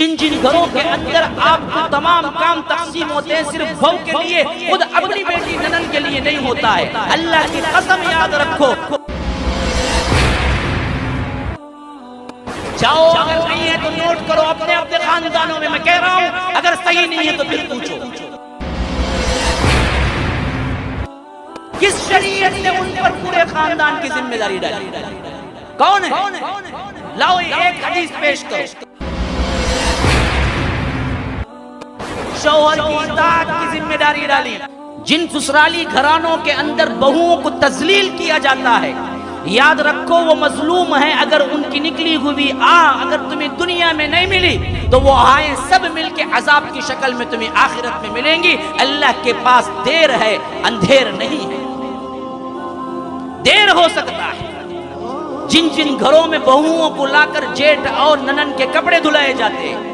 جن جن گھروں کے اندر آپ کو تمام کام تقسیم ہوتے ہیں صرف بہو کے لیے، خود اپنی بیٹی ننن کے لیے نہیں ہوتا ہے، اللہ کی قسم یاد رکھو۔ جاؤ، اگر نہیں ہے تو نوٹ کرو اپنے اپنے خاندانوں میں کہہ رہا ہوں، اگر صحیح نہیں ہے تو پھر پوچھو۔ کس شریعت نے ان پر پورے خاندان کی ذمہ داری ڈالی؟ کون ہے؟ لاؤ ایک حدیث پیش کرو۔ شوہر کی اطاعت کی ذمہ داری ڈالی۔ جن سسرالی گھرانوں کے اندر بہوؤں کو تذلیل کیا جاتا ہے، یاد رکھو وہ مظلوم ہیں۔ اگر ان کی نکلی ہوئی اگر تمہیں دنیا میں نہیں ملی تو وہ آئیں سب مل کے عذاب کی شکل میں تمہیں آخرت میں ملیں گی۔ اللہ کے پاس دیر ہے، اندھیر نہیں ہے۔ دیر ہو سکتا ہے۔ جن جن گھروں میں بہوؤں کو لا کر جیٹھ اور ننن کے کپڑے دھلائے جاتے ہیں،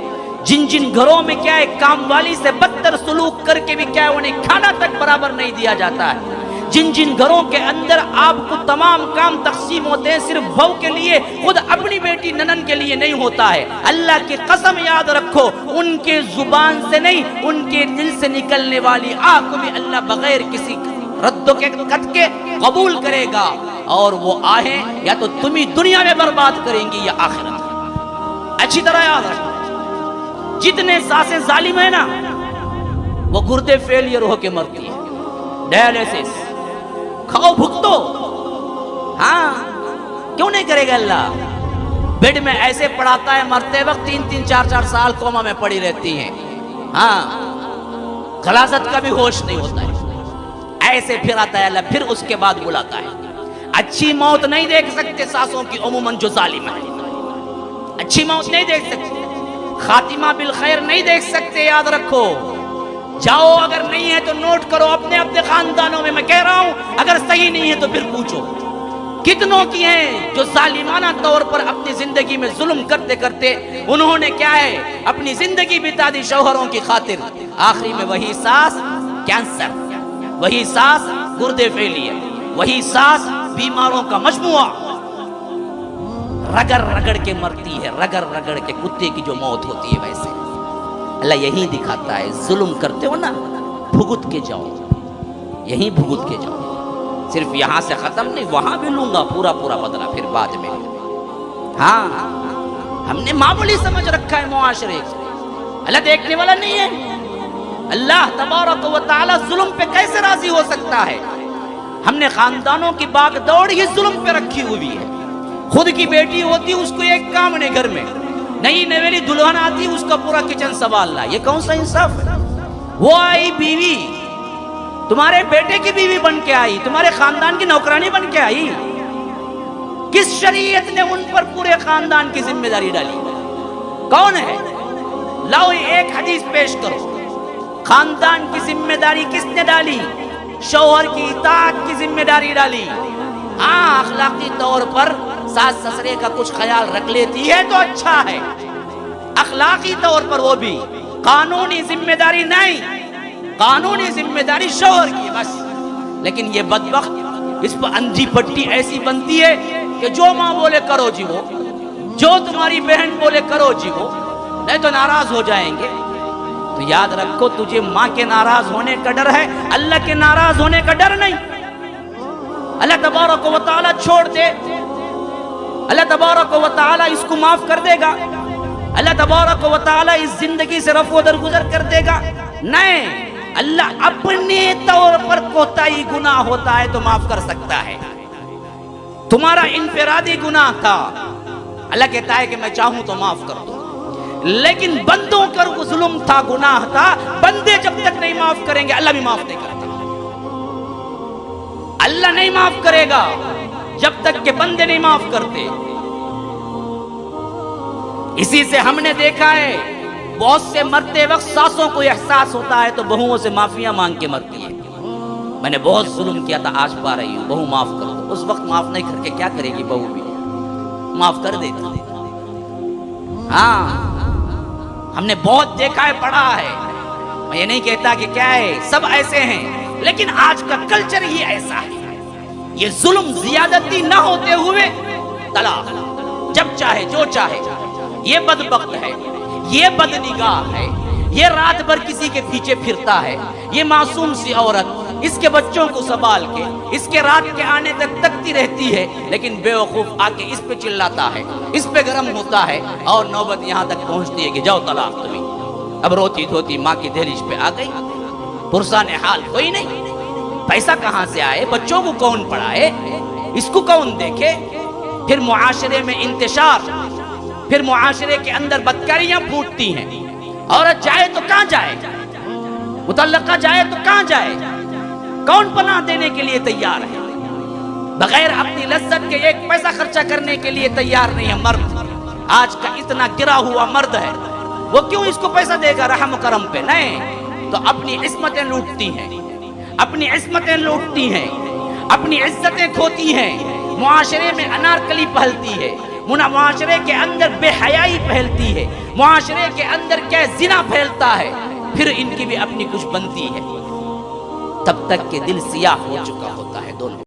جن جن گھروں میں کیا ہے کام والی سے بدتر سلوک کر کے بھی کیا ہے انہیں کھانا تک برابر نہیں دیا جاتا ہے، جن جن گھروں کے اندر آپ کو تمام کام تقسیم ہوتے ہیں صرف بہو کے لیے، خود اپنی بیٹی ننن کے لیے نہیں ہوتا ہے، اللہ کی قسم یاد رکھو، ان کے زبان سے نہیں، ان کے دل سے نکلنے والی کو بھی اللہ بغیر کسی رد و قط کے قبول کرے گا، اور وہ آہیں یا تو تمہیں دنیا میں برباد کریں گی یا آخرت۔ اچھی طرح یاد رکھو، جتنے ساسیں ظالم ہیں نا وہ گردے فیلئر ہو کے مرتی ہے، ڈائلیسس کھاؤ بھگتو۔ ہاں کیوں نہیں کرے گا اللہ؟ بیڈ میں ایسے پڑھاتا ہے، مرتے وقت 3-3 4-4 سال کوما میں پڑی رہتی ہیں، ہاں غلاظت کا بھی ہوش نہیں ہوتا ہے، ایسے پھر آتا ہے اللہ، پھر اس کے بعد بلاتا ہے۔ اچھی موت نہیں دیکھ سکتے ساسوں کی عموماً جو ظالم ہے، اچھی موت نہیں دیکھ سکتے، خاتمہ بالخیر نہیں دیکھ سکتے، یاد رکھو۔ جاؤ، اگر نہیں ہے تو نوٹ کرو اپنے اپنے خاندانوں میں کہہ رہا ہوں، اگر صحیح نہیں ہے تو پھر پوچھو۔ کتنوں کی ہیں جو ظالمانہ طور پر اپنی زندگی میں ظلم کرتے کرتے انہوں نے کیا ہے اپنی زندگی بتا دی شوہروں کی خاطر، آخری میں وہی ساس کینسر، وہی ساس گردے فیلئر، وہی ساس بیماروں کا مجموعہ، رگڑ رگڑ کے مرتی ہے، رگڑ رگڑ کے کتے کی جو موت ہوتی ہے۔ ویسے اللہ یہی دکھاتا ہے، ظلم کرتے ہو نا بھگت کے جاؤ، یہیں بھگت کے جاؤ، صرف یہاں سے ختم نہیں، وہاں بھی لوں گا پورا پورا بدلہ پھر بعد میں۔ ہاں ہم نے معمولی سمجھ رکھا ہے معاشرے کو، اللہ دیکھنے والا نہیں ہے۔ اللہ تبارک و تعالی ظلم پہ کیسے راضی ہو سکتا ہے؟ ہم نے خاندانوں کی باغ دوڑ ہی ظلم پہ رکھی ہوئی ہے۔ خود کی بیٹی ہوتی اس کو ایک کام نہیں، گھر میں نئی نویلی دلہن آتی اس کا پورا کچن سنبھالنا، یہ کون سا انصاف ہے؟ وہ آئی بیوی، تمہارے بیٹے کی بیوی بن کے آئی، تمہارے خاندان کی نوکرانی بن کے آئی، کس شریعت نے ان پر پورے خاندان کی ذمہ داری ڈالی؟ کون ہے؟ لاؤ ایک حدیث پیش کرو۔ خاندان کی ذمہ داری کس نے ڈالی؟ شوہر کی اطاعت کی ذمہ داری ڈالی۔ ہاں اخلاقی طور پر ساس سسرے کا کچھ خیال رکھ لیتی ہے تو اچھا ہے، اخلاقی طور پر وہ بھی، قانونی ذمہ داری نہیں، قانونی ذمہ داری شوہر کی بس۔ لیکن یہ بدبخت، اس پر اندھی پٹی ایسی بنتی ہے کہ جو ماں بولے کرو جی وہ، جو تمہاری بہن بولے کرو جی وہ، نہیں تو ناراض ہو جائیں گے۔ تو یاد رکھو، تجھے ماں کے ناراض ہونے کا ڈر ہے، اللہ کے ناراض ہونے کا ڈر نہیں۔ اللہ تبارک و تعالی چھوڑ دے، اللہ تبارک و تعالی اس کو معاف کر دے گا، اللہ تبارک و تعالی اس زندگی سے رفع و درگزر کر دے گا؟ نہیں، اللہ اپنے طور پر کوتاہی گناہ ہوتا ہے تو معاف کر سکتا ہے۔ تمہارا انفرادی گناہ تھا، اللہ کہتا ہے کہ میں چاہوں تو معاف کر دوں، لیکن بندوں کا ظلم تھا، گناہ تھا، بندے جب تک نہیں معاف کریں گے اللہ بھی معاف نہیں کرتا۔ اللہ نہیں معاف کرے گا جب تک کہ بندے نہیں معاف کرتے۔ اسی سے ہم نے دیکھا ہے بہت سے مرتے وقت ساسوں کو احساس ہوتا ہے تو بہوؤں سے معافیاں مانگ کے مرتی ہے، میں نے بہت ظلم کیا تھا، آج پا رہی ہوں، بہو معاف کر دو۔ اس وقت معاف نہیں کر کے کیا کرے گی بہو بھی؟ معاف کر دیتی۔ ہاں ہم نے بہت دیکھا ہے، پڑھا ہے، میں یہ نہیں کہتا کہ کیا ہے سب ایسے ہیں، لیکن آج کا کلچر ہی ایسا ہے۔ یہ ظلم زیادتی نہ ہوتے ہوئے طلاق، جب چاہے جو چاہے، یہ بدبخت ہے، یہ بدنگاہ ہے، یہ رات بھر کسی کے پیچھے پھرتا ہے، یہ معصوم سی عورت اس کے بچوں کو سنبھال کے اس کے رات کے آنے تک تکتی رہتی ہے، لیکن بے وقوف آ کے اس پہ چلاتا ہے، اس پہ گرم ہوتا ہے، اور نوبت یہاں تک پہنچتی ہے کہ جاؤ طلاق تمہیں۔ اب روتی دھوتی ماں کی دہلیز پہ آ گئی، پرسان حال کوئی نہیں، پیسہ کہاں سے آئے، بچوں کو کون پڑھائے، اس کو کون دیکھے؟ پھر معاشرے میں انتشار، پھر معاشرے کے اندر بدکاریاں پھوٹتی ہیں۔ عورت جائے تو کہاں جائے، مطلقہ جائے تو کہاں جائے، کون پناہ دینے کے لیے تیار ہے؟ بغیر اپنی لذت کے ایک پیسہ خرچہ کرنے کے لیے تیار نہیں ہے مرد۔ آج کا اتنا گرا ہوا مرد ہے، وہ کیوں اس کو پیسہ دے گا رحم و کرم پہ؟ نہیں، تو اپنی عصمتیں لوٹتی ہیں، اپنی عصمتیں لوٹتی ہیں، اپنی عزتیں کھوتی ہیں، معاشرے میں انارکلی پہلتی ہے، معاشرے کے اندر بے حیائی پھیلتی ہے، معاشرے کے اندر کیا زنا پھیلتا ہے، پھر ان کی بھی اپنی کچھ بنتی ہے، تب تک کہ دل سیاہ ہو چکا ہوتا ہے دونوں۔